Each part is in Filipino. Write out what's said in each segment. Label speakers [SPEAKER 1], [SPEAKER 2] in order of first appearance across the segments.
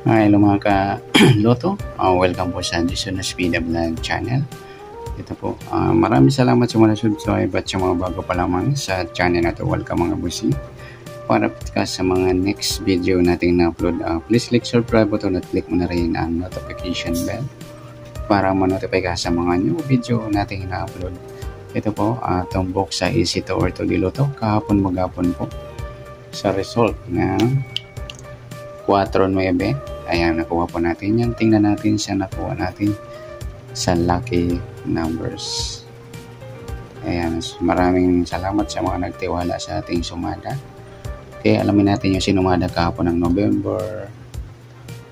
[SPEAKER 1] Hello mga ka-loto, welcome po sa Jason Espida Vlog channel. Ito po, maraming salamat sa mga subscribe at sa mga bago pa lamang sa channel na to. Welcome mga busi. Para sa mga next video natin na-upload, please click subscribe button at click mo na rin ang notification bell para ma-notify ka sa mga new video natin na-upload. Ito po, tumbok sa Easy to or to Diloto kahapon maghapon po sa result ng 4-9. Ayan, nakuha po natin yan. Tingnan natin sa nakuha natin sa lucky numbers. Ayan, maraming salamat sa mga nagtiwala sa ating sumada. Okay, alamin natin yung sinumada kahapon ng November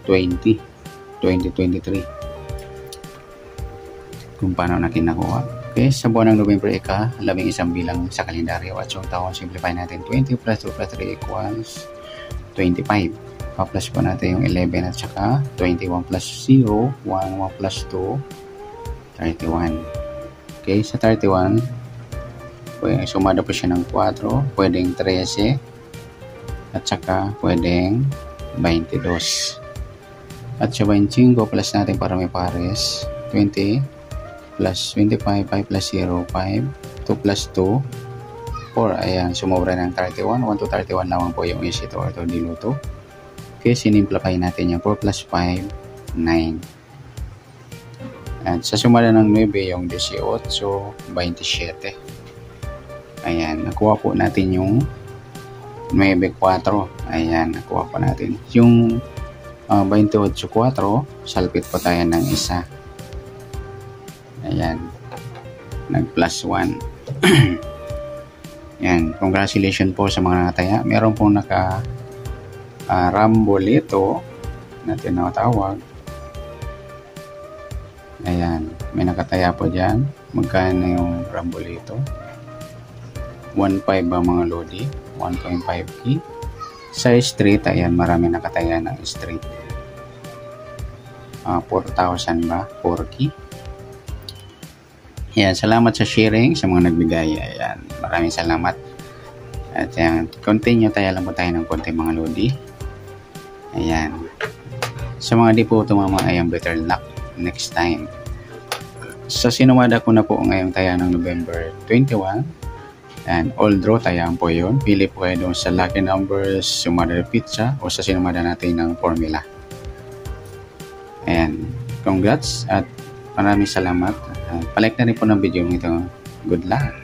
[SPEAKER 1] 20, 2023. Kung paano natin nakuha. Okay, sa buwan ng November labing isang bilang sa kalendaryo at yung taon, simplify natin 20 plus 2 plus 3 equals 25. Pa-plus po natin yung 11 at saka 21 plus 0, 1 plus 2, 31. Okay, sa 31, sumada po siya ng 4, pwedeng 13, at saka pwedeng 22. At sa 25, plus natin para may pares, 20 plus 25, 5 plus 0, 5, 2 plus 2, 4. Ayan, sumobra ng 31, 1 to 31 naman po yung easy to or to diluto. Okay, sinimplify natin yung 4 plus 5, 9. At sa sumada ng 9, yung 18, 27. Ayan, nakuha po natin yung 9-4. Ayan, nakuha po natin. Yung 28-4, salpit po tayo ng isa. Ayan, nag-plus 1. Ayan, congratulations po sa mga nakataya. Meron pong Rambolito na tinatawag. Ayan, may nakataya po dyan. Magkano yung Rambolito? 1.5 ba mga lodi? 1.5k. Sa street, ayan, marami nakataya ng street. 4,000 ba? 4k. Ayan, salamat sa sharing sa mga nagbigay. Ayan, maraming salamat. At yan, continue tayo lang po tayo ng konti mga lodi. Ayan. Sa mga di po tumama, ayan, better luck next time. Sa sinumada ko na po ngayong tayo ng November 21. And all draw tayaan po yun. Pili po kayo doon sa lucky numbers, sumada pizza, o sa sinumada natin ng formula. Ayan. Congrats at maraming salamat. Palike na rin po ng video nito. Good luck.